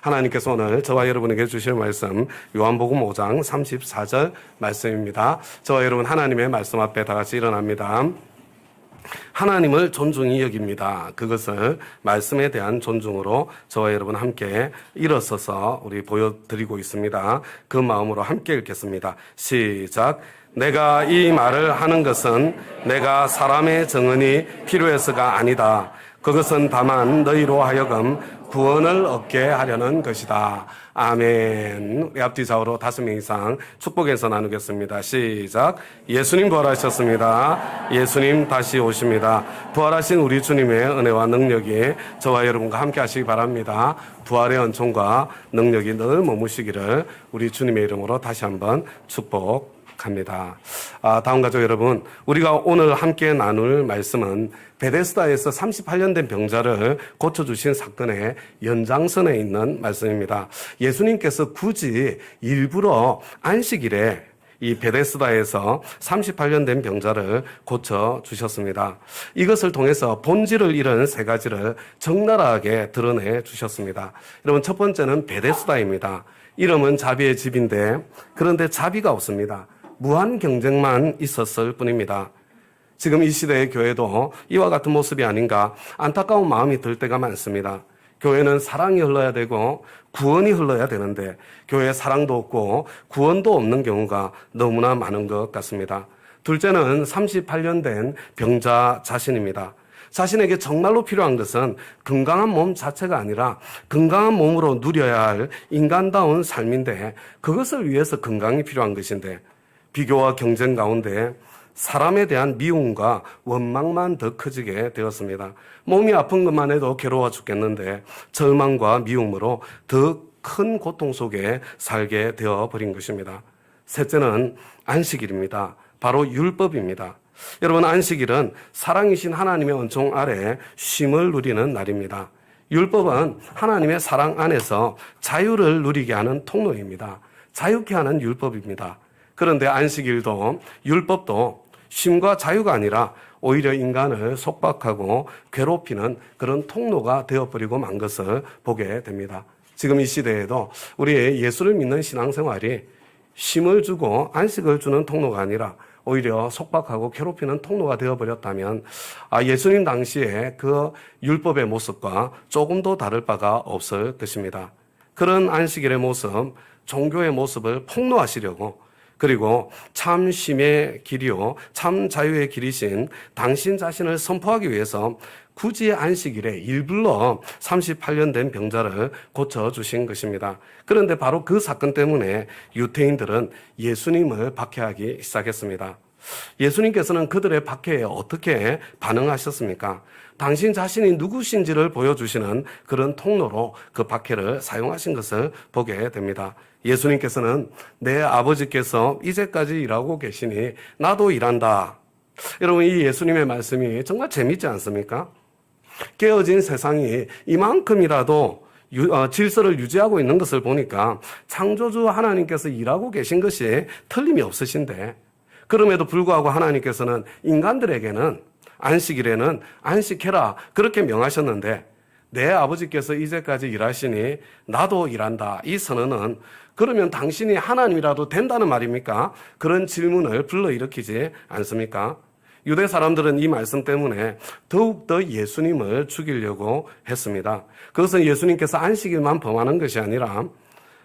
하나님께서 오늘 저와 여러분에게 주실 말씀 요한복음 5장 34절 말씀입니다. 저와 여러분 하나님의 말씀 앞에 다 같이 일어납니다. 하나님을 존중히 여깁니다. 그것을 말씀에 대한 존중으로 저와 여러분 함께 일어서서 우리 보여드리고 있습니다. 그 마음으로 함께 읽겠습니다. 시작. 내가 이 말을 하는 것은 내가 사람의 정언이 필요해서가 아니다. 그것은 다만 너희로 하여금 구원을 얻게 하려는 것이다. 아멘. 우리 앞뒤 좌우로 5명 이상 축복해서 나누겠습니다. 시작. 예수님 부활하셨습니다. 예수님 다시 오십니다. 부활하신 우리 주님의 은혜와 능력이 저와 여러분과 함께 하시기 바랍니다. 부활의 은총과 능력이 늘 머무시기를 우리 주님의 이름으로 다시 한번 축복합니다. 다음 가족 여러분, 우리가 오늘 함께 나눌 말씀은 베데스다에서 38년 된 병자를 고쳐주신 사건의 연장선에 있는 말씀입니다. 예수님께서 굳이 일부러 안식일에 이 베데스다에서 38년 된 병자를 고쳐주셨습니다. 이것을 통해서 본질을 잃은 3가지를 적나라하게 드러내 주셨습니다. 여러분, 첫 번째는 베데스다입니다. 이름은 자비의 집인데 그런데 자비가 없습니다. 무한 경쟁만 있었을 뿐입니다. 지금 이 시대의 교회도 이와 같은 모습이 아닌가 안타까운 마음이 들 때가 많습니다. 교회는 사랑이 흘러야 되고 구원이 흘러야 되는데 교회에 사랑도 없고 구원도 없는 경우가 너무나 많은 것 같습니다. 둘째는 38년 된 병자 자신입니다. 자신에게 정말로 필요한 것은 건강한 몸 자체가 아니라 건강한 몸으로 누려야 할 인간다운 삶인데 그것을 위해서 건강이 필요한 것인데 비교와 경쟁 가운데 사람에 대한 미움과 원망만 더 커지게 되었습니다. 몸이 아픈 것만 해도 괴로워 죽겠는데 절망과 미움으로 더 큰 고통 속에 살게 되어버린 것입니다. 셋째는 안식일입니다. 바로 율법입니다. 여러분, 안식일은 사랑이신 하나님의 은총 아래 쉼을 누리는 날입니다. 율법은 하나님의 사랑 안에서 자유를 누리게 하는 통로입니다. 자유케 하는 율법입니다. 그런데 안식일도 율법도 쉼과 자유가 아니라 오히려 인간을 속박하고 괴롭히는 그런 통로가 되어버리고 만 것을 보게 됩니다. 지금 이 시대에도 우리의 예수를 믿는 신앙생활이 쉼을 주고 안식을 주는 통로가 아니라 오히려 속박하고 괴롭히는 통로가 되어버렸다면 예수님 당시에 그 율법의 모습과 조금도 다를 바가 없을 것입니다. 그런 안식일의 모습, 종교의 모습을 폭로하시려고 그리고 참 쉼의 길이요 참 자유의 길이신 당신 자신을 선포하기 위해서 굳이 안식일에 일불러 38년 된 병자를 고쳐주신 것입니다. 그런데 바로 그 사건 때문에 유대인들은 예수님을 박해하기 시작했습니다. 예수님께서는 그들의 박해에 어떻게 반응하셨습니까? 당신 자신이 누구신지를 보여주시는 그런 통로로 그 박해를 사용하신 것을 보게 됩니다. 예수님께서는 내 아버지께서 이제까지 일하고 계시니 나도 일한다. 여러분, 이 예수님의 말씀이 정말 재밌지 않습니까? 깨어진 세상이 이만큼이라도 질서를 유지하고 있는 것을 보니까 창조주 하나님께서 일하고 계신 것이 틀림이 없으신데 그럼에도 불구하고 하나님께서는 인간들에게는 안식일에는 안식해라 그렇게 명하셨는데 내 아버지께서 이제까지 일하시니 나도 일한다. 이 선언은 그러면 당신이 하나님이라도 된다는 말입니까? 그런 질문을 불러일으키지 않습니까? 유대 사람들은 이 말씀 때문에 더욱더 예수님을 죽이려고 했습니다. 그것은 예수님께서 안식일만 범하는 것이 아니라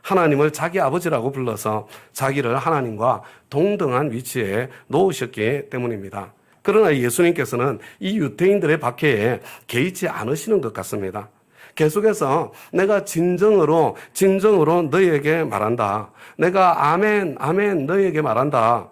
하나님을 자기 아버지라고 불러서 자기를 하나님과 동등한 위치에 놓으셨기 때문입니다. 그러나 예수님께서는 이 유대인들의 박해에 개의치 않으시는 것 같습니다. 계속해서 내가 진정으로 너희에게 말한다. 내가 아멘 너희에게 말한다.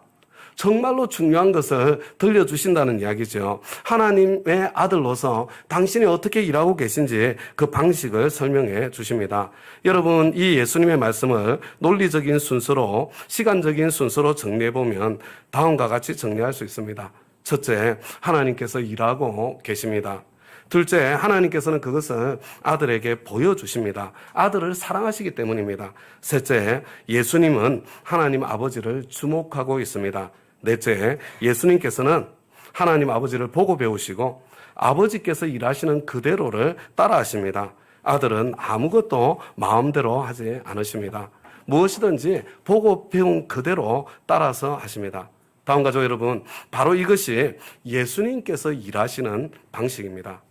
정말로 중요한 것을 들려주신다는 이야기죠. 하나님의 아들로서 당신이 어떻게 일하고 계신지 그 방식을 설명해 주십니다. 여러분, 이 예수님의 말씀을 논리적인 순서로 시간적인 순서로 정리해보면 다음과 같이 정리할 수 있습니다. 첫째, 하나님께서 일하고 계십니다. 둘째, 하나님께서는 그것을 아들에게 보여주십니다. 아들을 사랑하시기 때문입니다. 셋째, 예수님은 하나님 아버지를 주목하고 있습니다. 넷째, 예수님께서는 하나님 아버지를 보고 배우시고 아버지께서 일하시는 그대로를 따라하십니다. 아들은 아무것도 마음대로 하지 않으십니다. 무엇이든지 보고 배운 그대로 따라서 하십니다. 다음 가족 여러분, 바로 이것이 예수님께서 일하시는 방식입니다.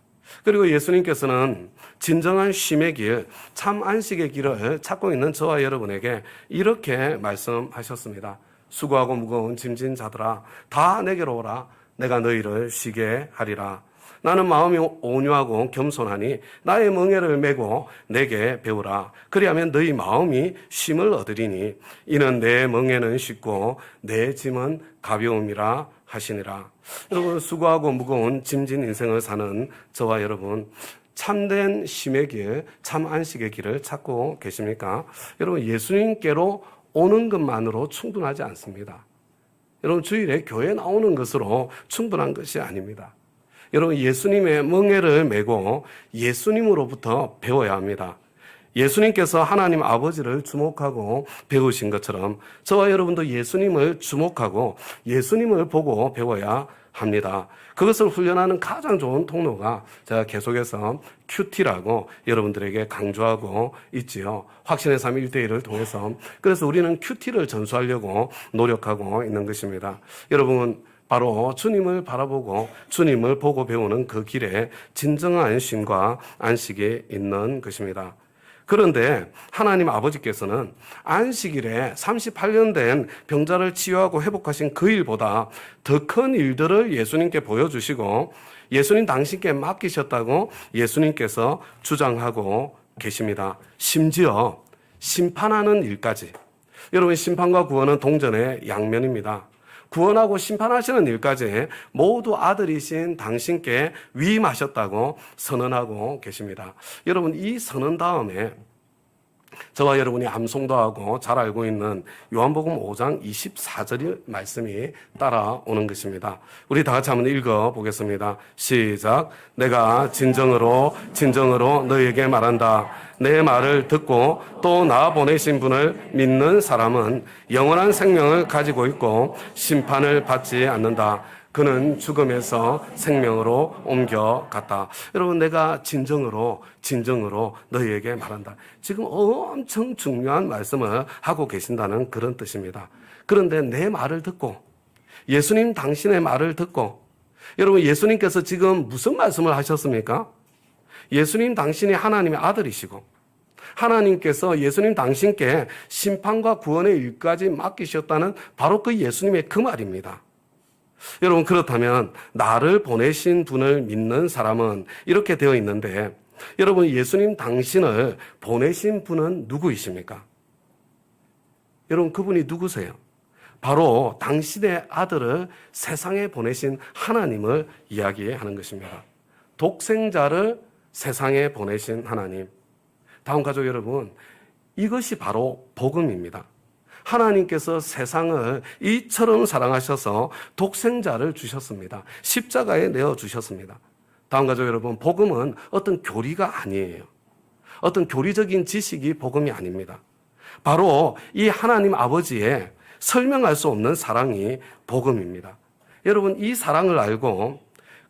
그리고 예수님께서는 진정한 쉼의 길, 참 안식의 길을 찾고 있는 저와 여러분에게 이렇게 말씀하셨습니다. 수고하고 무거운 짐진 자들아, 다 내게로 오라. 내가 너희를 쉬게 하리라. 나는 마음이 온유하고 겸손하니 나의 멍에를 메고 내게 배우라. 그리하면 너희 마음이 쉼을 얻으리니 이는 내 멍에는 쉽고 내 짐은 가벼움이라 하시니라. 여러분, 수고하고 무거운 짐진 인생을 사는 저와 여러분, 참된 쉼의 길, 참 안식의 길을 찾고 계십니까? 여러분, 예수님께로 오는 것만으로 충분하지 않습니다. 여러분, 주일에 교회 나오는 것으로 충분한 것이 아닙니다. 여러분, 예수님의 멍에를 메고 예수님으로부터 배워야 합니다. 예수님께서 하나님 아버지를 주목하고 배우신 것처럼 저와 여러분도 예수님을 주목하고 예수님을 보고 배워야 합니다. 그것을 훈련하는 가장 좋은 통로가 제가 계속해서 큐티라고 여러분들에게 강조하고 있지요. 확신의 삶 1대1을 통해서. 그래서 우리는 큐티를 전수하려고 노력하고 있는 것입니다. 여러분, 바로 주님을 바라보고 주님을 보고 배우는 그 길에 진정한 쉼과 안식이 있는 것입니다. 그런데 하나님 아버지께서는 안식일에 38년 된 병자를 치유하고 회복하신 그 일보다 더 큰 일들을 예수님께 보여주시고 예수님 당신께 맡기셨다고 예수님께서 주장하고 계십니다. 심지어 심판하는 일까지. 여러분, 심판과 구원은 동전의 양면입니다. 구원하고 심판하시는 일까지 모두 아들이신 당신께 위임하셨다고 선언하고 계십니다. 여러분, 이 선언 다음에 저와 여러분이 암송도 하고 잘 알고 있는 요한복음 5장 24절 말씀이 따라오는 것입니다. 우리 다 같이 한번 읽어보겠습니다. 시작. 내가 진정으로 너희에게 말한다. 내 말을 듣고 또 나 보내신 분을 믿는 사람은 영원한 생명을 가지고 있고 심판을 받지 않는다. 그는 죽음에서 생명으로 옮겨갔다. 여러분, 내가 진정으로 너희에게 말한다. 지금 엄청 중요한 말씀을 하고 계신다는 그런 뜻입니다. 그런데 내 말을 듣고, 예수님 당신의 말을 듣고, 여러분, 예수님께서 지금 무슨 말씀을 하셨습니까? 예수님 당신이 하나님의 아들이시고 하나님께서 예수님 당신께 심판과 구원의 일까지 맡기셨다는 바로 그 예수님의 그 말입니다. 여러분, 그렇다면 나를 보내신 분을 믿는 사람은 이렇게 되어 있는데, 여러분, 예수님 당신을 보내신 분은 누구이십니까? 여러분, 그분이 누구세요? 바로 당신의 아들을 세상에 보내신 하나님을 이야기하는 것입니다. 독생자를 세상에 보내신 하나님. 다음 가족 여러분, 이것이 바로 복음입니다. 하나님께서 세상을 이처럼 사랑하셔서 독생자를 주셨습니다. 십자가에 내어주셨습니다. 다음 가족 여러분, 복음은 어떤 교리가 아니에요. 어떤 교리적인 지식이 복음이 아닙니다. 바로 이 하나님 아버지의 설명할 수 없는 사랑이 복음입니다. 여러분, 이 사랑을 알고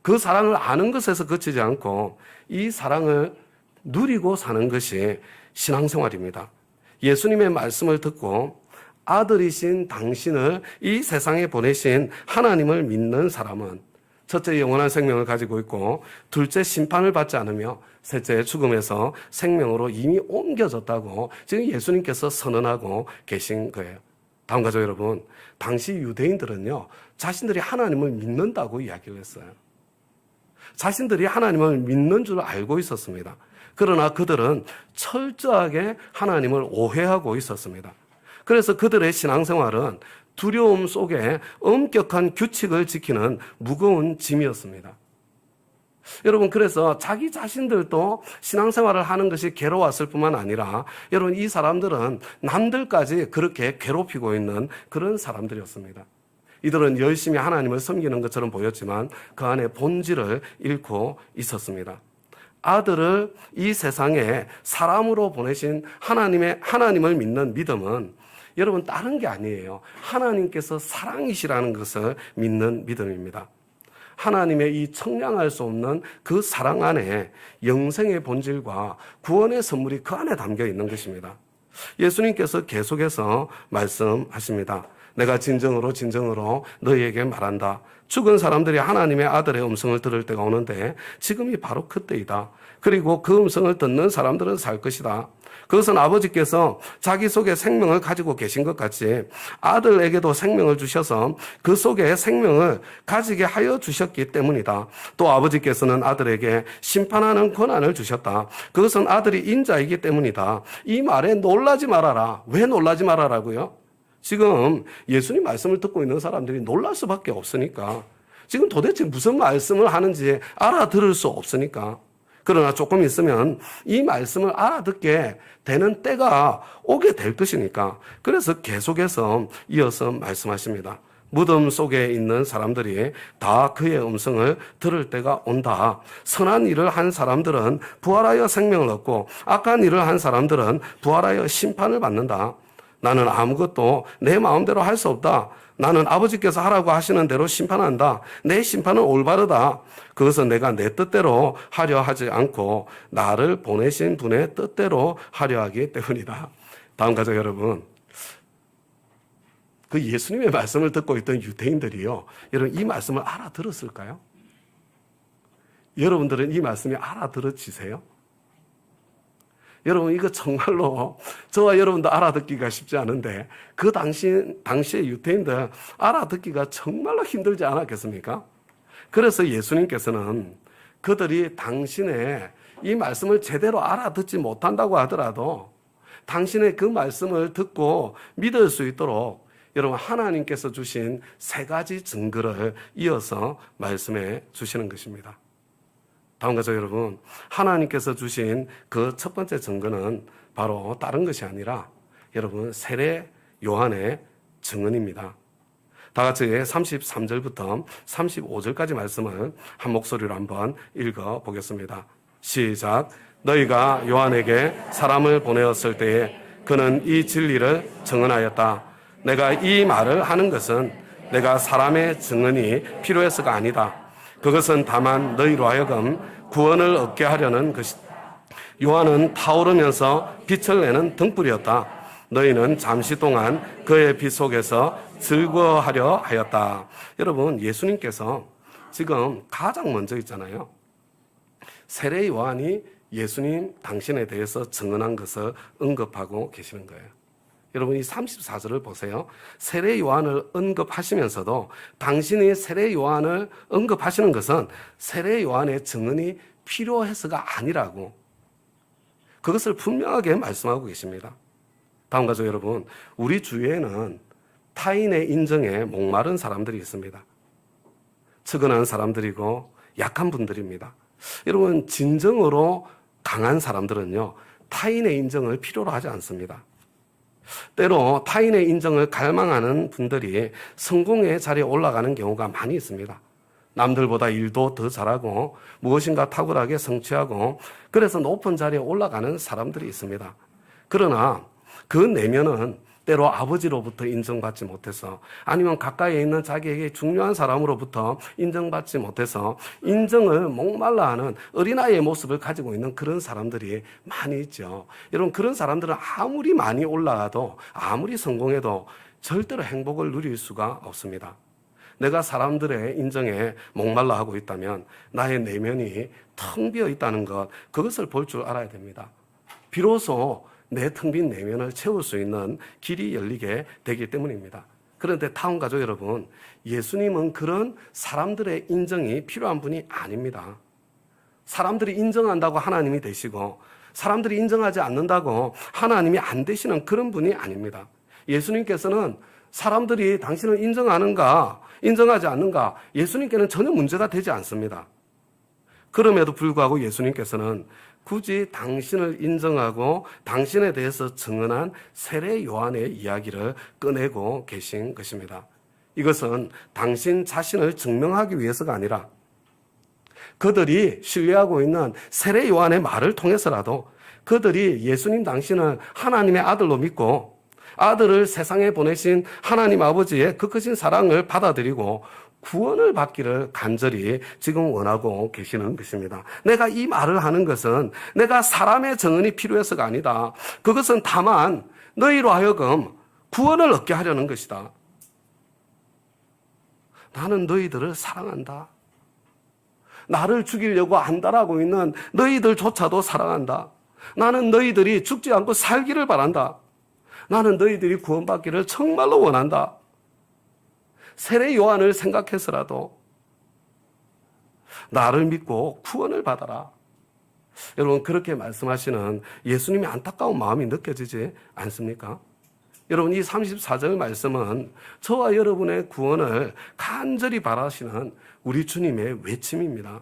그 사랑을 아는 것에서 그치지 않고 이 사랑을 누리고 사는 것이 신앙생활입니다. 예수님의 말씀을 듣고 아들이신 당신을 이 세상에 보내신 하나님을 믿는 사람은 첫째, 영원한 생명을 가지고 있고, 둘째, 심판을 받지 않으며, 셋째, 죽음에서 생명으로 이미 옮겨졌다고 지금 예수님께서 선언하고 계신 거예요. 다음 가족 여러분, 당시 유대인들은요, 자신들이 하나님을 믿는다고 이야기를 했어요. 자신들이 하나님을 믿는 줄 알고 있었습니다. 그러나 그들은 철저하게 하나님을 오해하고 있었습니다. 그래서 그들의 신앙생활은 두려움 속에 엄격한 규칙을 지키는 무거운 짐이었습니다. 여러분, 그래서 자기 자신들도 신앙생활을 하는 것이 괴로웠을 뿐만 아니라 여러분, 이 사람들은 남들까지 그렇게 괴롭히고 있는 그런 사람들이었습니다. 이들은 열심히 하나님을 섬기는 것처럼 보였지만 그 안에 본질을 잃고 있었습니다. 아들을 이 세상에 사람으로 보내신 하나님을 믿는 믿음은 여러분, 다른 게 아니에요. 하나님께서 사랑이시라는 것을 믿는 믿음입니다. 하나님의 이 청량할 수 없는 그 사랑 안에 영생의 본질과 구원의 선물이 그 안에 담겨 있는 것입니다. 예수님께서 계속해서 말씀하십니다. 내가 진정으로 너희에게 말한다. 죽은 사람들이 하나님의 아들의 음성을 들을 때가 오는데 지금이 바로 그때이다. 그리고 그 음성을 듣는 사람들은 살 것이다. 그것은 아버지께서 자기 속에 생명을 가지고 계신 것 같이 아들에게도 생명을 주셔서 그 속에 생명을 가지게 하여 주셨기 때문이다. 또 아버지께서는 아들에게 심판하는 권한을 주셨다. 그것은 아들이 인자이기 때문이다. 이 말에 놀라지 말아라. 왜 놀라지 말아라고요? 지금 예수님 말씀을 듣고 있는 사람들이 놀랄 수밖에 없으니까, 지금 도대체 무슨 말씀을 하는지 알아들을 수 없으니까. 그러나 조금 있으면 이 말씀을 알아듣게 되는 때가 오게 될 것이니까, 그래서 계속해서 이어서 말씀하십니다. 무덤 속에 있는 사람들이 다 그의 음성을 들을 때가 온다. 선한 일을 한 사람들은 부활하여 생명을 얻고 악한 일을 한 사람들은 부활하여 심판을 받는다. 나는 아무것도 내 마음대로 할 수 없다. 나는 아버지께서 하라고 하시는 대로 심판한다. 내 심판은 올바르다. 그것은 내가 내 뜻대로 하려 하지 않고 나를 보내신 분의 뜻대로 하려 하기 때문이다. 다음 가족 여러분, 그 예수님의 말씀을 듣고 있던 유대인들이요, 여러분 이 말씀을 알아들었을까요? 여러분들은 이 말씀이 알아들어지세요? 여러분, 이거 정말로 저와 여러분도 알아듣기가 쉽지 않은데, 그 당시의 유대인들 알아듣기가 정말로 힘들지 않았겠습니까? 그래서 예수님께서는 그들이 당신의 이 말씀을 제대로 알아듣지 못한다고 하더라도 당신의 그 말씀을 듣고 믿을 수 있도록 여러분 하나님께서 주신 세 가지 증거를 이어서 말씀해 주시는 것입니다. 다음 가족 여러분, 하나님께서 주신 그 첫 번째 증거는 바로 다른 것이 아니라 여러분 세례 요한의 증언입니다. 다 같이 33절부터 35절까지 말씀을 한 목소리로 한번 읽어 보겠습니다. 시작. 너희가 요한에게 사람을 보내었을 때에 그는 이 진리를 증언하였다. 내가 이 말을 하는 것은 내가 사람의 증언이 필요해서가 아니다. 그것은 다만 너희로 하여금 구원을 얻게 하려는 것이다. 요한은 타오르면서 빛을 내는 등불이었다. 너희는 잠시 동안 그의 빛 속에서 즐거워하려 하였다. 여러분, 예수님께서 지금 가장 먼저 있잖아요. 세례 요한이 예수님 당신에 대해서 증언한 것을 언급하고 계시는 거예요. 여러분, 이 34절을 보세요. 세례 요한을 언급하시면서도 당신이 세례 요한을 언급하시는 것은 세례 요한의 증언이 필요해서가 아니라고, 그것을 분명하게 말씀하고 계십니다. 다음 가족 여러분, 우리 주위에는 타인의 인정에 목마른 사람들이 있습니다. 측은한 사람들이고 약한 분들입니다. 여러분, 진정으로 강한 사람들은요, 타인의 인정을 필요로 하지 않습니다. 때로 타인의 인정을 갈망하는 분들이 성공의 자리에 올라가는 경우가 많이 있습니다. 남들보다 일도 더 잘하고 무엇인가 탁월하게 성취하고 그래서 높은 자리에 올라가는 사람들이 있습니다. 그러나 그 내면은 때로 아버지로부터 인정받지 못해서, 아니면 가까이에 있는 자기에게 중요한 사람으로부터 인정받지 못해서 인정을 목말라 하는 어린아이의 모습을 가지고 있는 그런 사람들이 많이 있죠. 여러분, 그런 사람들은 아무리 많이 올라가도 아무리 성공해도 절대로 행복을 누릴 수가 없습니다. 내가 사람들의 인정에 목말라 하고 있다면 나의 내면이 텅 비어 있다는 것, 그것을 볼 줄 알아야 됩니다. 비로소 내 텅 빈 내면을 채울 수 있는 길이 열리게 되기 때문입니다. 그런데 타운 가족 여러분, 예수님은 그런 사람들의 인정이 필요한 분이 아닙니다. 사람들이 인정한다고 하나님이 되시고 사람들이 인정하지 않는다고 하나님이 안 되시는 그런 분이 아닙니다. 예수님께서는 사람들이 당신을 인정하는가 인정하지 않는가, 예수님께는 전혀 문제가 되지 않습니다. 그럼에도 불구하고 예수님께서는 굳이 당신을 인정하고 당신에 대해서 증언한 세례 요한의 이야기를 꺼내고 계신 것입니다. 이것은 당신 자신을 증명하기 위해서가 아니라 그들이 신뢰하고 있는 세례 요한의 말을 통해서라도 그들이 예수님 당신을 하나님의 아들로 믿고 아들을 세상에 보내신 하나님 아버지의 그 크신 사랑을 받아들이고 구원을 받기를 간절히 지금 원하고 계시는 것입니다. 내가 이 말을 하는 것은 내가 사람의 정언이 필요해서가 아니다. 그것은 다만 너희로 하여금 구원을 얻게 하려는 것이다. 나는 너희들을 사랑한다. 나를 죽이려고 안달하고 있는 너희들조차도 사랑한다. 나는 너희들이 죽지 않고 살기를 바란다. 나는 너희들이 구원받기를 정말로 원한다. 세례 요한을 생각해서라도 나를 믿고 구원을 받아라. 여러분, 그렇게 말씀하시는 예수님의 안타까운 마음이 느껴지지 않습니까? 여러분, 이 34절 말씀은 저와 여러분의 구원을 간절히 바라시는 우리 주님의 외침입니다.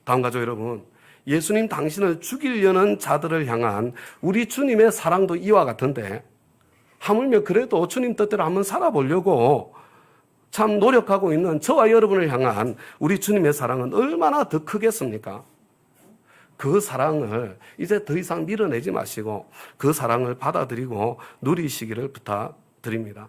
다음 가족 여러분, 예수님 당신을 죽이려는 자들을 향한 우리 주님의 사랑도 이와 같은데, 하물며 그래도 주님 뜻대로 한번 살아보려고 참 노력하고 있는 저와 여러분을 향한 우리 주님의 사랑은 얼마나 더 크겠습니까? 그 사랑을 이제 더 이상 밀어내지 마시고 그 사랑을 받아들이고 누리시기를 부탁드립니다.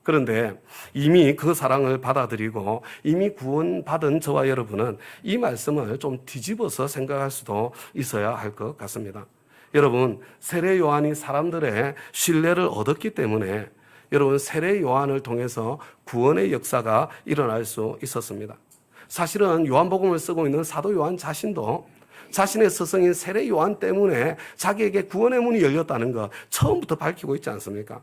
그런데 이미 그 사랑을 받아들이고 이미 구원받은 저와 여러분은 이 말씀을 좀 뒤집어서 생각할 수도 있어야 할 것 같습니다. 여러분, 세례 요한이 사람들의 신뢰를 얻었기 때문에 여러분, 세례 요한을 통해서 구원의 역사가 일어날 수 있었습니다. 사실은 요한복음을 쓰고 있는 사도 요한 자신도 자신의 스승인 세례 요한 때문에 자기에게 구원의 문이 열렸다는 거 처음부터 밝히고 있지 않습니까?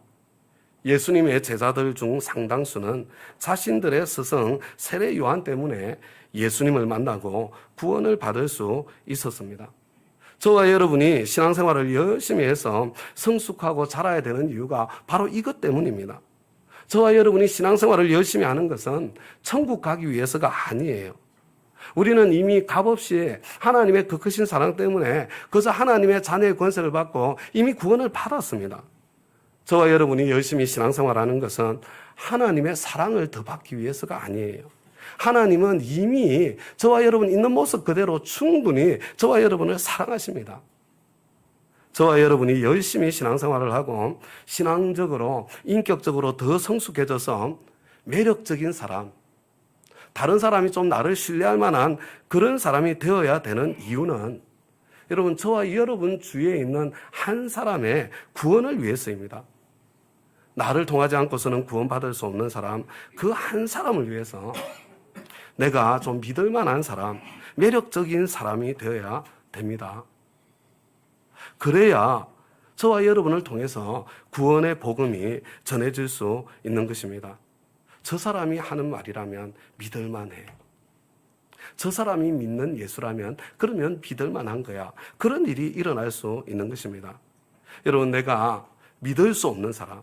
예수님의 제자들 중 상당수는 자신들의 스승 세례 요한 때문에 예수님을 만나고 구원을 받을 수 있었습니다. 저와 여러분이 신앙생활을 열심히 해서 성숙하고 자라야 되는 이유가 바로 이것 때문입니다. 저와 여러분이 신앙생활을 열심히 하는 것은 천국 가기 위해서가 아니에요. 우리는 이미 값없이 하나님의 그 크신 사랑 때문에 그저 하나님의 자녀의 권세를 받고 이미 구원을 받았습니다. 저와 여러분이 열심히 신앙생활하는 것은 하나님의 사랑을 더 받기 위해서가 아니에요. 하나님은 이미 저와 여러분 있는 모습 그대로 충분히 저와 여러분을 사랑하십니다. 저와 여러분이 열심히 신앙생활을 하고 신앙적으로 인격적으로 더 성숙해져서 매력적인 사람, 다른 사람이 좀 나를 신뢰할 만한 그런 사람이 되어야 되는 이유는 여러분, 저와 여러분 주위에 있는 한 사람의 구원을 위해서입니다. 나를 통하지 않고서는 구원받을 수 없는 사람, 그 한 사람을 위해서 내가 좀 믿을 만한 사람, 매력적인 사람이 되어야 됩니다. 그래야 저와 여러분을 통해서 구원의 복음이 전해질 수 있는 것입니다. 저 사람이 하는 말이라면 믿을 만해. 저 사람이 믿는 예수라면 그러면 믿을 만한 거야. 그런 일이 일어날 수 있는 것입니다. 여러분, 내가 믿을 수 없는 사람,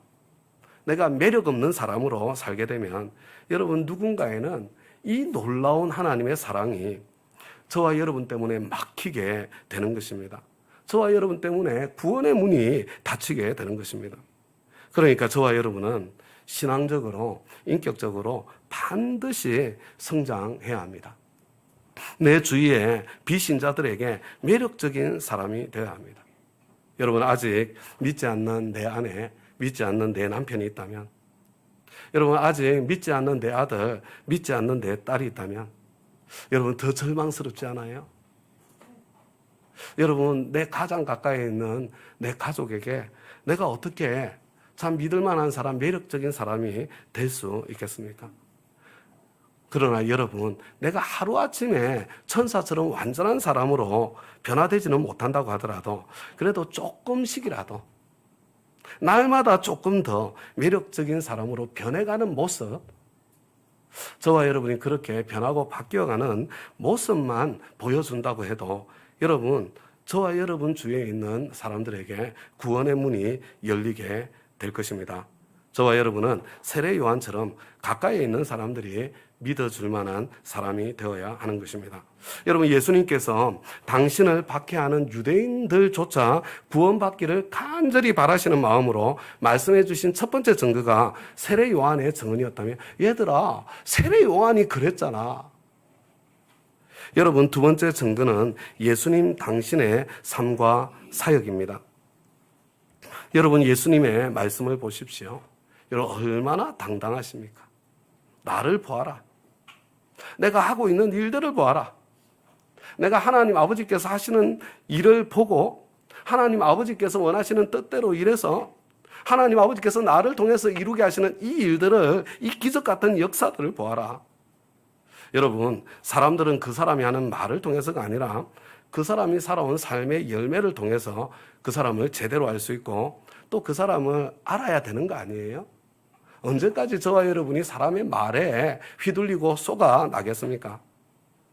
내가 매력 없는 사람으로 살게 되면 여러분, 누군가에는 이 놀라운 하나님의 사랑이 저와 여러분 때문에 막히게 되는 것입니다. 저와 여러분 때문에 구원의 문이 닫히게 되는 것입니다. 그러니까 저와 여러분은 신앙적으로, 인격적으로 반드시 성장해야 합니다. 내 주위에 비신자들에게 매력적인 사람이 되어야 합니다. 여러분, 아직 믿지 않는 내 아내, 믿지 않는 내 남편이 있다면, 여러분, 아직 믿지 않는 내 아들, 믿지 않는 내 딸이 있다면 여러분, 더 절망스럽지 않아요? 여러분, 내 가장 가까이 있는 내 가족에게 내가 어떻게 참 믿을 만한 사람, 매력적인 사람이 될 수 있겠습니까? 그러나 여러분, 내가 하루아침에 천사처럼 완전한 사람으로 변화되지는 못한다고 하더라도 그래도 조금씩이라도 날마다 조금 더 매력적인 사람으로 변해가는 모습, 저와 여러분이 그렇게 변하고 바뀌어가는 모습만 보여준다고 해도 여러분, 저와 여러분 주위에 있는 사람들에게 구원의 문이 열리게 될 것입니다. 저와 여러분은 세례 요한처럼 가까이에 있는 사람들이 믿어줄 만한 사람이 되어야 하는 것입니다. 여러분, 예수님께서 당신을 박해하는 유대인들조차 구원받기를 간절히 바라시는 마음으로 말씀해 주신 첫 번째 증거가 세례 요한의 증언이었다면, 얘들아, 세례 요한이 그랬잖아. 여러분, 두 번째 증거는 예수님 당신의 삶과 사역입니다. 여러분, 예수님의 말씀을 보십시오. 여러분, 얼마나 당당하십니까? 나를 보아라. 내가 하고 있는 일들을 보아라. 내가 하나님 아버지께서 하시는 일을 보고 하나님 아버지께서 원하시는 뜻대로 일해서 하나님 아버지께서 나를 통해서 이루게 하시는 이 일들을, 이 기적 같은 역사들을 보아라. 여러분, 사람들은 그 사람이 하는 말을 통해서가 아니라 그 사람이 살아온 삶의 열매를 통해서 그 사람을 제대로 알 수 있고 또 그 사람을 알아야 되는 거 아니에요? 언제까지 저와 여러분이 사람의 말에 휘둘리고 쏘가 나겠습니까?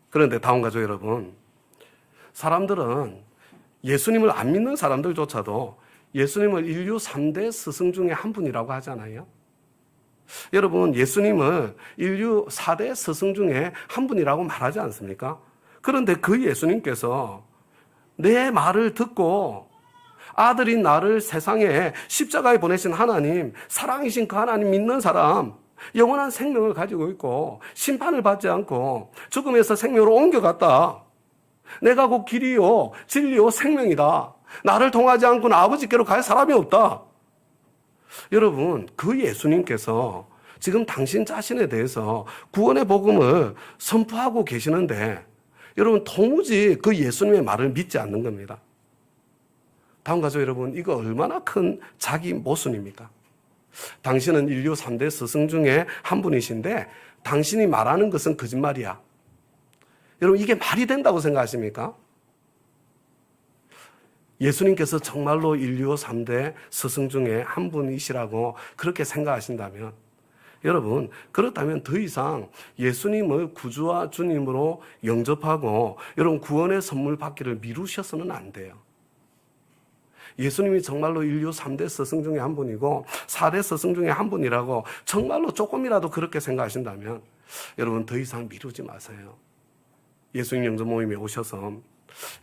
그런데 다음 가족 여러분, 사람들은 예수님을 안 믿는 사람들조차도 예수님을 인류 3대 스승 중에 한 분이라고 하잖아요. 여러분, 예수님을 인류 4대 스승 중에 한 분이라고 말하지 않습니까? 그런데 그 예수님께서 내 말을 듣고 아들인 나를 세상에 십자가에 보내신 하나님, 사랑이신 그 하나님 믿는 사람, 영원한 생명을 가지고 있고 심판을 받지 않고 죽음에서 생명으로 옮겨갔다. 내가 곧 길이요 진리요 생명이다. 나를 통하지 않고는 아버지께로 갈 사람이 없다. 여러분, 그 예수님께서 지금 당신 자신에 대해서 구원의 복음을 선포하고 계시는데 여러분, 도무지 그 예수님의 말을 믿지 않는 겁니다. 다음 가족 여러분, 이거 얼마나 큰 자기 모순입니까? 당신은 인류 3대 스승 중에 한 분이신데 당신이 말하는 것은 거짓말이야. 여러분, 이게 말이 된다고 생각하십니까? 예수님께서 정말로 인류 3대 스승 중에 한 분이시라고 그렇게 생각하신다면, 여러분, 그렇다면 더 이상 예수님을 구주와 주님으로 영접하고 여러분 구원의 선물 받기를 미루셔서는 안 돼요. 예수님이 정말로 인류 3대 스승 중에 한 분이고 4대 스승 중에 한 분이라고 정말로 조금이라도 그렇게 생각하신다면 여러분 더 이상 미루지 마세요. 예수님 영접 모임에 오셔서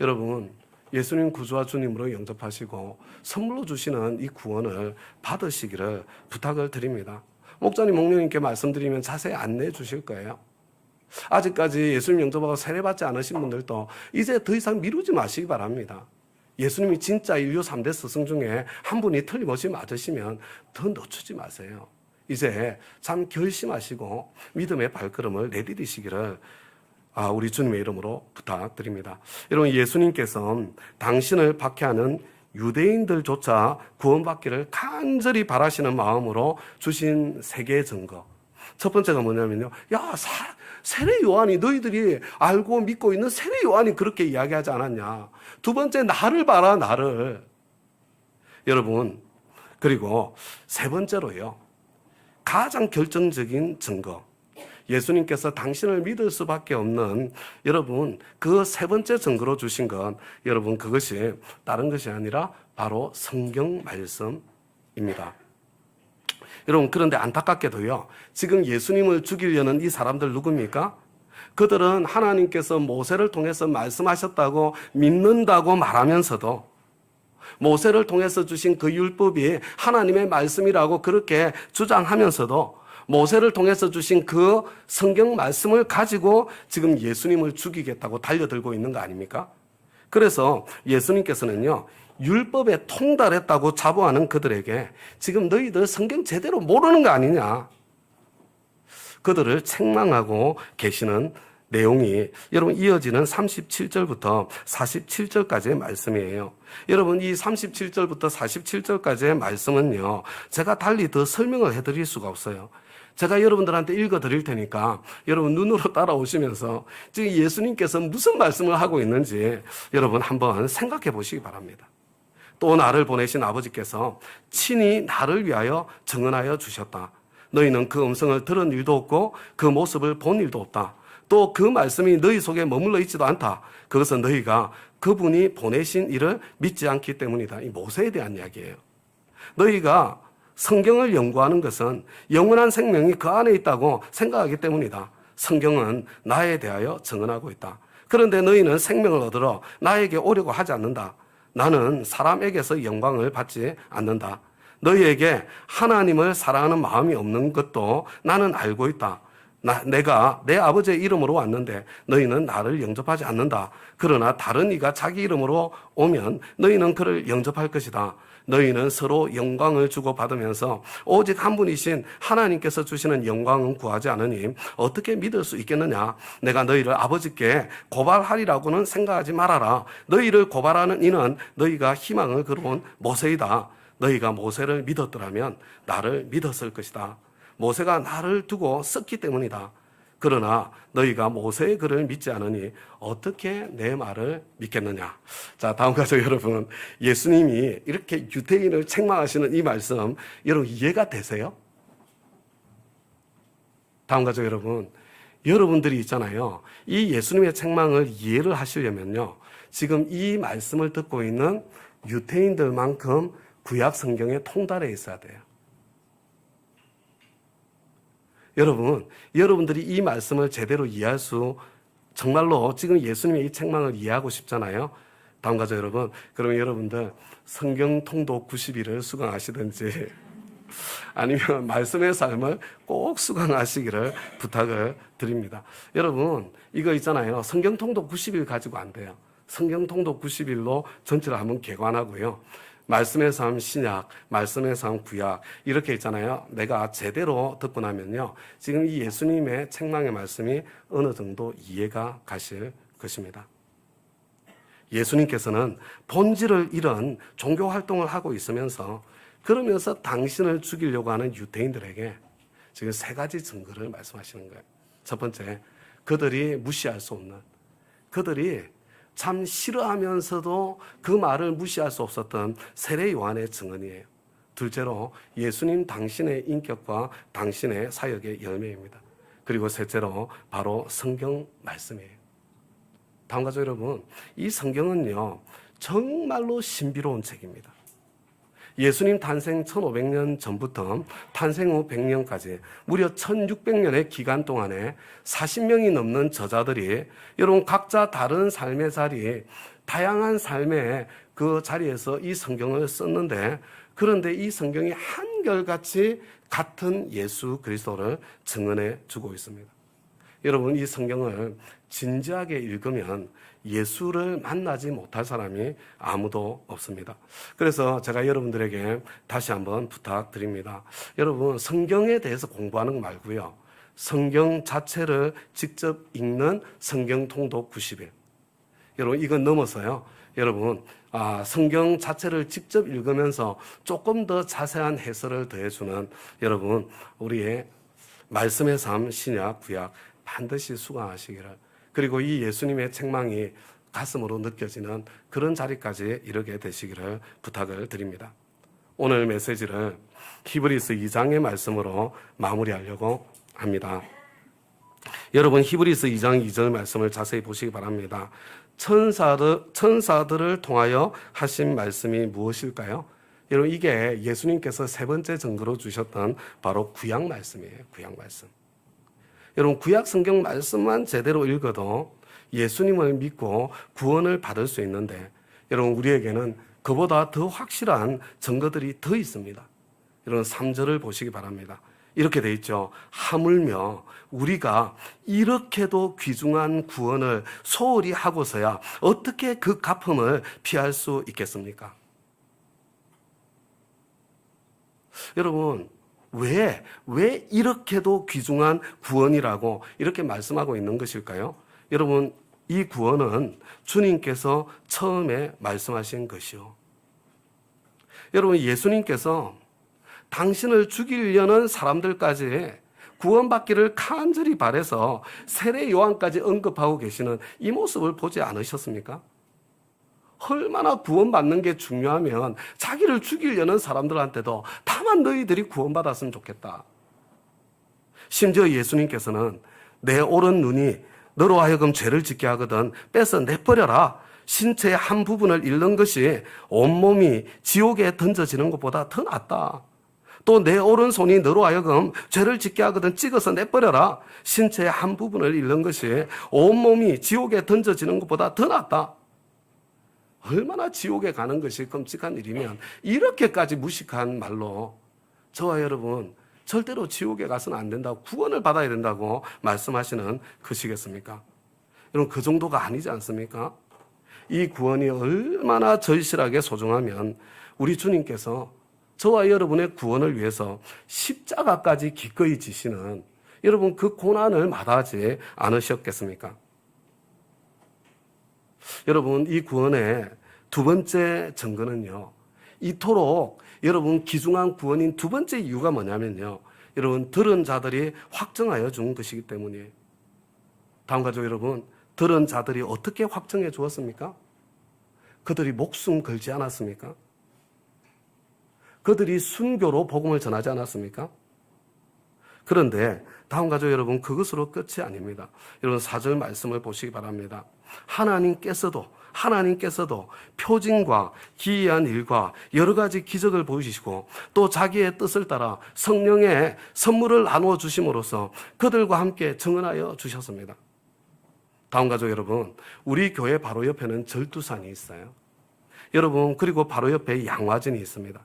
여러분 예수님 구주와 주님으로 영접하시고 선물로 주시는 이 구원을 받으시기를 부탁을 드립니다. 목사님, 목녀님께 말씀드리면 자세히 안내해 주실 거예요. 아직까지 예수님 영접하고 세례받지 않으신 분들도 이제 더 이상 미루지 마시기 바랍니다. 예수님이 진짜 인류 3대 스승 중에 한 분이 틀림없이 맞으시면 더 늦추지 마세요. 이제 참 결심하시고 믿음의 발걸음을 내디디시기를 우리 주님의 이름으로 부탁드립니다. 여러분, 예수님께서 당신을 박해하는 유대인들조차 구원받기를 간절히 바라시는 마음으로 주신 세 개의 증거. 첫 번째가 뭐냐면요. 세례 요한이, 너희들이 알고 믿고 있는 세례 요한이 그렇게 이야기하지 않았냐. 두 번째, 나를 봐라, 나를. 여러분, 그리고 세 번째로요. 가장 결정적인 증거. 예수님께서 당신을 믿을 수밖에 없는 여러분 그 세 번째 증거로 주신 건 여러분 그것이 다른 것이 아니라 바로 성경 말씀입니다. 여러분, 그런데 안타깝게도요, 지금 예수님을 죽이려는 이 사람들 누굽니까? 그들은 하나님께서 모세를 통해서 말씀하셨다고 믿는다고 말하면서도 모세를 통해서 주신 그 율법이 하나님의 말씀이라고 그렇게 주장하면서도 모세를 통해서 주신 그 성경 말씀을 가지고 지금 예수님을 죽이겠다고 달려들고 있는 거 아닙니까? 그래서 예수님께서는요, 율법에 통달했다고 자부하는 그들에게 지금 너희들 성경 제대로 모르는 거 아니냐, 그들을 책망하고 계시는 내용이 여러분 이어지는 37절부터 47절까지의 말씀이에요. 여러분, 이 37절부터 47절까지의 말씀은요, 제가 달리 더 설명을 해드릴 수가 없어요. 제가 여러분들한테 읽어드릴 테니까 여러분 눈으로 따라오시면서 지금 예수님께서 무슨 말씀을 하고 있는지 여러분 한번 생각해 보시기 바랍니다. 또 나를 보내신 아버지께서 친히 나를 위하여 증언하여 주셨다. 너희는 그 음성을 들은 일도 없고 그 모습을 본 일도 없다. 또 그 말씀이 너희 속에 머물러 있지도 않다. 그것은 너희가 그분이 보내신 일을 믿지 않기 때문이다. 이 모세에 대한 이야기예요. 너희가 성경을 연구하는 것은 영원한 생명이 그 안에 있다고 생각하기 때문이다. 성경은 나에 대하여 증언하고 있다. 그런데 너희는 생명을 얻으러 나에게 오려고 하지 않는다. 나는 사람에게서 영광을 받지 않는다. 너희에게 하나님을 사랑하는 마음이 없는 것도 나는 알고 있다. 내가 내 아버지의 이름으로 왔는데 너희는 나를 영접하지 않는다. 그러나 다른 이가 자기 이름으로 오면 너희는 그를 영접할 것이다. 너희는 서로 영광을 주고받으면서 오직 한 분이신 하나님께서 주시는 영광은 구하지 않으니 어떻게 믿을 수 있겠느냐. 내가 너희를 아버지께 고발하리라고는 생각하지 말아라. 너희를 고발하는 이는 너희가 희망을 그려온 모세이다. 너희가 모세를 믿었더라면 나를 믿었을 것이다. 모세가 나를 두고 썼기 때문이다. 그러나 너희가 모세의 글을 믿지 않으니 어떻게 내 말을 믿겠느냐. 자, 다음 가족 여러분, 예수님이 이렇게 유대인을 책망하시는 이 말씀 여러분 이해가 되세요? 다음 가족 여러분, 여러분들이 있잖아요. 이 예수님의 책망을 이해를 하시려면요, 지금 이 말씀을 듣고 있는 유대인들만큼 구약 성경에 통달해 있어야 돼요. 여러분들이 이 말씀을 제대로 이해할 수, 정말로 지금 예수님의 이 책망을 이해하고 싶잖아요. 다음 가족 여러분, 그러면 여러분들 성경 통독 90일을 수강하시든지 아니면 말씀의 삶을 꼭 수강하시기를 부탁을 드립니다. 여러분, 이거 있잖아요. 성경 통독 90일 가지고 안 돼요. 성경 통독 90일로 전체를 한번 개관하고요. 말씀의 삶 신약, 말씀의 삶 구약 이렇게 있잖아요. 내가 제대로 듣고 나면요, 지금 이 예수님의 책망의 말씀이 어느 정도 이해가 가실 것입니다. 예수님께서는 본질을 잃은 종교 활동을 하고 있으면서 그러면서 당신을 죽이려고 하는 유대인들에게 지금 세 가지 증거를 말씀하시는 거예요. 첫 번째, 그들이 무시할 수 없는, 그들이 참 싫어하면서도 그 말을 무시할 수 없었던 세례 요한의 증언이에요. 둘째로 예수님 당신의 인격과 당신의 사역의 열매입니다. 그리고 셋째로 바로 성경 말씀이에요. 다음 가족 여러분, 이 성경은요 정말로 신비로운 책입니다. 예수님 탄생 1500년 전부터 탄생 후 100년까지 무려 1600년의 기간 동안에 40명이 넘는 저자들이 여러분 각자 다른 삶의 자리, 다양한 삶의 그 자리에서 이 성경을 썼는데, 그런데 이 성경이 한결같이 같은 예수 그리스도를 증언해 주고 있습니다. 여러분, 이 성경을 진지하게 읽으면 예수를 만나지 못할 사람이 아무도 없습니다. 그래서 제가 여러분들에게 다시 한번 부탁드립니다. 여러분, 성경에 대해서 공부하는 거 말고요, 성경 자체를 직접 읽는 성경 통독 90일. 여러분, 이건 넘어서요, 여러분, 성경 자체를 직접 읽으면서 조금 더 자세한 해설을 더해주는 여러분, 우리의 말씀의 삶 신약 구약 반드시 수강하시기를, 그리고 이 예수님의 책망이 가슴으로 느껴지는 그런 자리까지 이르게 되시기를 부탁을 드립니다. 오늘 메시지를 히브리서 2장의 말씀으로 마무리하려고 합니다. 여러분, 히브리서 2장 2절 말씀을 자세히 보시기 바랍니다. 천사들을 통하여 하신 말씀이 무엇일까요? 여러분, 이게 예수님께서 세 번째 증거로 주셨던 바로 구약 말씀이에요. 구약 말씀. 여러분, 구약 성경 말씀만 제대로 읽어도 예수님을 믿고 구원을 받을 수 있는데, 여러분, 우리에게는 그보다 더 확실한 증거들이 더 있습니다. 여러분, 3절을 보시기 바랍니다. 이렇게 돼 있죠. 하물며 우리가 이렇게도 귀중한 구원을 소홀히 하고서야 어떻게 그 갚음을 피할 수 있겠습니까? 여러분, 왜 이렇게도 귀중한 구원이라고 이렇게 말씀하고 있는 것일까요? 여러분, 이 구원은 주님께서 처음에 말씀하신 것이요. 여러분, 예수님께서 당신을 죽이려는 사람들까지 구원받기를 간절히 바라서 세례 요한까지 언급하고 계시는 이 모습을 보지 않으셨습니까? 얼마나 구원받는 게 중요하면 자기를 죽이려는 사람들한테도 다만 너희들이 구원받았으면 좋겠다. 심지어 예수님께서는 내 오른 눈이 너로 하여금 죄를 짓게 하거든 빼서 내버려라. 신체의 한 부분을 잃는 것이 온몸이 지옥에 던져지는 것보다 더 낫다. 또 내 오른손이 너로 하여금 죄를 짓게 하거든 찍어서 내버려라. 신체의 한 부분을 잃는 것이 온몸이 지옥에 던져지는 것보다 더 낫다. 얼마나 지옥에 가는 것이 끔찍한 일이면 이렇게까지 무식한 말로 저와 절대로 지옥에 가서는 안 된다고, 구원을 받아야 된다고 말씀하시는 것이겠습니까? 여러분, 그 정도가 아니지 않습니까? 이 구원이 얼마나 절실하게 소중하면 우리 주님께서 저와 여러분의 구원을 위해서 십자가까지 기꺼이 지시는, 여러분, 그 고난을 마다하지 않으셨겠습니까? 여러분, 이 구원의 두 번째 증거는요, 이토록 여러분 귀중한 구원인 두 번째 이유가 뭐냐면요, 여러분, 들은 자들이 확정하여 준 것이기 때문이에요. 다음과 같이 여러분, 들은 자들이 어떻게 확정해 주었습니까? 그들이 목숨 걸지 않았습니까? 그들이 순교로 복음을 전하지 않았습니까? 그런데 다음 가족 여러분, 그것으로 끝이 아닙니다. 여러분, 4절 말씀을 보시기 바랍니다. 하나님께서도 표징과 기이한 일과 여러 가지 기적을 보이시고 또 자기의 뜻을 따라 성령의 선물을 나누어 주심으로써 그들과 함께 증언하여 주셨습니다. 다음 가족 여러분, 우리 교회 바로 옆에는 절두산이 있어요. 여러분, 그리고 바로 옆에 양화진이 있습니다.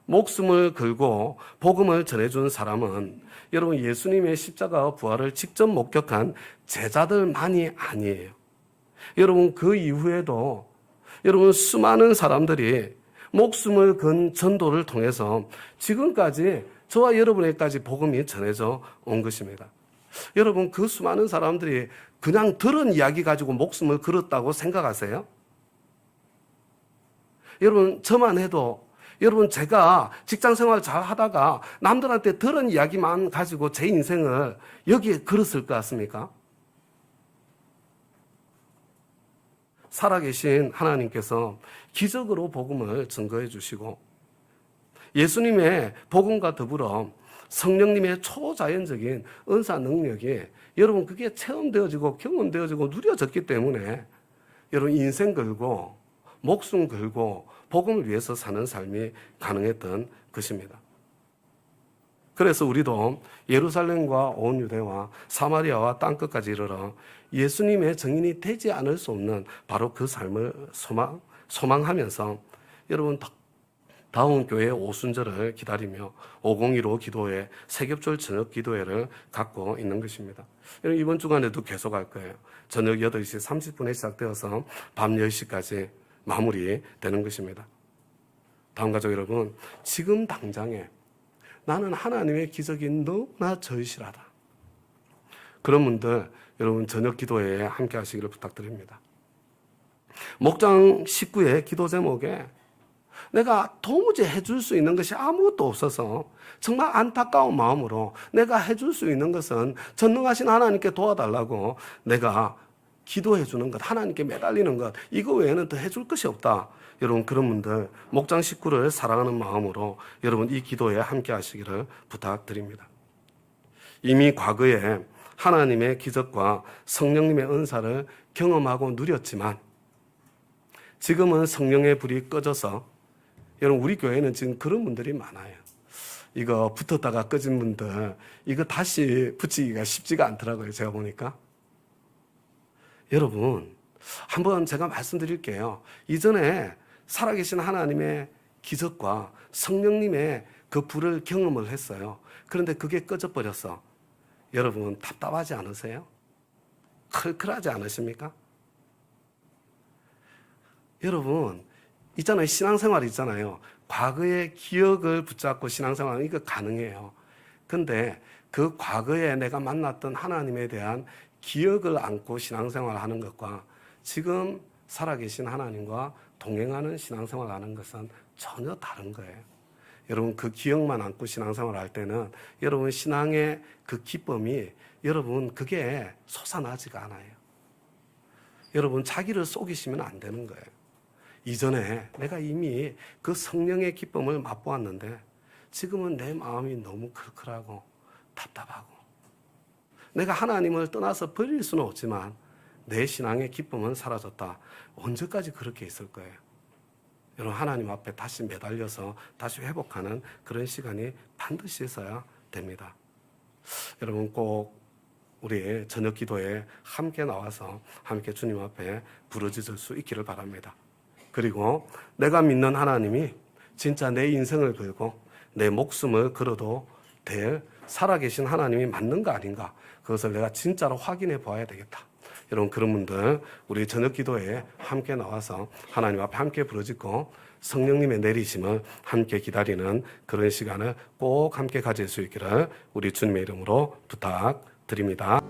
목숨을 걸고 복음을 전해준 사람은 여러분, 예수님의 십자가와 부활을 직접 목격한 제자들만이 아니에요. 여러분, 그 이후에도 여러분, 수많은 사람들이 목숨을 건 전도를 통해서 지금까지 저와 여러분에게까지 복음이 전해져 온 것입니다. 여러분, 그 수많은 사람들이 그냥 들은 이야기 가지고 목숨을 걸었다고 생각하세요? 여러분, 저만 해도, 여러분, 제가 직장 생활 잘 하다가 남들한테 들은 이야기만 가지고 제 인생을 여기에 걸었을 것 같습니까? 살아계신 하나님께서 기적으로 복음을 증거해 주시고 예수님의 복음과 더불어 성령님의 초자연적인 은사 능력이 여러분, 그게 체험되어지고 경험되어지고 누려졌기 때문에 여러분, 인생 걸고 목숨 걸고 복음을 위해서 사는 삶이 가능했던 것입니다. 그래서 우리도 예루살렘과 온 유대와 사마리아와 땅끝까지 이르러 예수님의 증인이 되지 않을 수 없는 바로 그 삶을 소망하면서 여러분, 다운 교회 오순절을 기다리며 501호 기도회, 세겹절 저녁 기도회를 갖고 있는 것입니다. 이번 주간에도 계속 할 거예요. 저녁 8시 30분에 시작되어서 밤 10시까지 마무리되는 것입니다. 다음 가족 여러분, 지금 당장에 나는 하나님의 기적이 너무나 절실하다. 그런 분들 여러분, 저녁 기도회에 함께 하시기를 부탁드립니다. 목장 19의 기도 제목에 내가 도무지 해줄 수 있는 것이 아무것도 없어서 정말 안타까운 마음으로 내가 해줄 수 있는 것은 전능하신 하나님께 도와달라고 내가 기도해 주는 것, 하나님께 매달리는 것, 이거 외에는 더 해줄 것이 없다. 여러분, 그런 분들 목장 식구를 사랑하는 마음으로 여러분, 이 기도에 함께 하시기를 부탁드립니다. 이미 과거에 하나님의 기적과 성령님의 은사를 경험하고 누렸지만 지금은 성령의 불이 꺼져서 여러분, 우리 교회는 지금 그런 분들이 많아요. 이거 붙었다가 꺼진 분들, 이거 다시 붙이기가 쉽지가 않더라고요, 제가 보니까. 여러분, 한번 제가 말씀드릴게요. 이전에 살아계신 하나님의 기적과 성령님의 그 불을 경험을 했어요. 그런데 그게 꺼져버렸어. 여러분, 답답하지 않으세요? 클클하지 않으십니까? 여러분, 있잖아요. 신앙생활 있잖아요. 과거의 기억을 붙잡고 신앙생활은 이거 가능해요. 근데 그 과거에 내가 만났던 하나님에 대한 기억을 안고 신앙생활을 하는 것과 지금 살아계신 하나님과 동행하는 신앙생활을 하는 것은 전혀 다른 거예요. 여러분, 그 기억만 안고 신앙생활을 할 때는 여러분, 신앙의 그 기쁨이 여러분, 그게 솟아나지가 않아요. 여러분, 자기를 속이시면 안 되는 거예요. 이전에 내가 이미 그 성령의 기쁨을 맛보았는데 지금은 내 마음이 너무 클클하고 답답하고 내가 하나님을 떠나서 버릴 수는 없지만 내 신앙의 기쁨은 사라졌다. 언제까지 그렇게 있을 거예요? 여러분, 하나님 앞에 다시 매달려서 다시 회복하는 그런 시간이 반드시 있어야 됩니다. 여러분, 꼭 우리 저녁 기도에 함께 나와서 함께 주님 앞에 부르짖을 수 있기를 바랍니다. 그리고 내가 믿는 하나님이 진짜 내 인생을 걸고 내 목숨을 걸어도 될 살아계신 하나님이 맞는가 아닌가, 그것을 내가 진짜로 확인해 보아야 되겠다. 여러분, 그런 분들 우리 저녁 기도에 함께 나와서 하나님 앞에 함께 부르짖고 성령님의 내리심을 함께 기다리는 그런 시간을 꼭 함께 가질 수 있기를 우리 주님의 이름으로 부탁드립니다.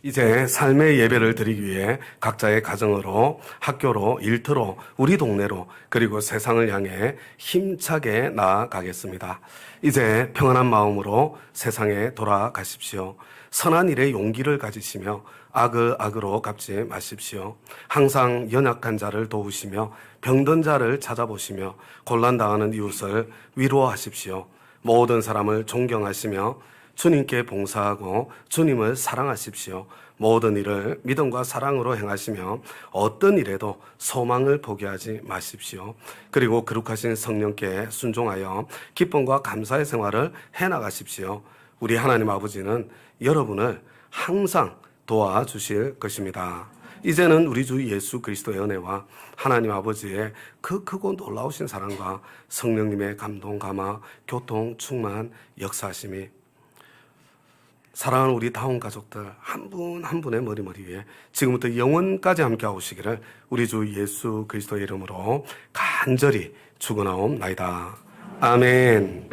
이제 삶의 예배를 드리기 위해 각자의 가정으로, 학교로, 일터로, 우리 동네로, 그리고 세상을 향해 힘차게 나아가겠습니다. 이제 평안한 마음으로 세상에 돌아가십시오. 선한 일에 용기를 가지시며 악으로 갚지 마십시오. 항상 연약한 자를 도우시며 병든 자를 찾아보시며 곤란당하는 이웃을 위로하십시오. 모든 사람을 존경하시며 주님께 봉사하고 주님을 사랑하십시오. 모든 일을 믿음과 사랑으로 행하시며 어떤 일에도 소망을 포기하지 마십시오. 그리고 거룩하신 성령께 순종하여 기쁨과 감사의 생활을 해나가십시오. 우리 하나님 아버지는 여러분을 항상 도와주실 것입니다. 이제는 우리 주 예수 그리스도의 은혜와 하나님 아버지의 그 크고 놀라우신 사랑과 성령님의 감동, 감화, 교통, 충만, 역사하심이 사랑하는 우리 다운 가족들 한 분 한 분의 머리 위에 지금부터 영원까지 함께 하시기를 우리 주 예수 그리스도의 이름으로 간절히 축원하옵나이다. 아멘.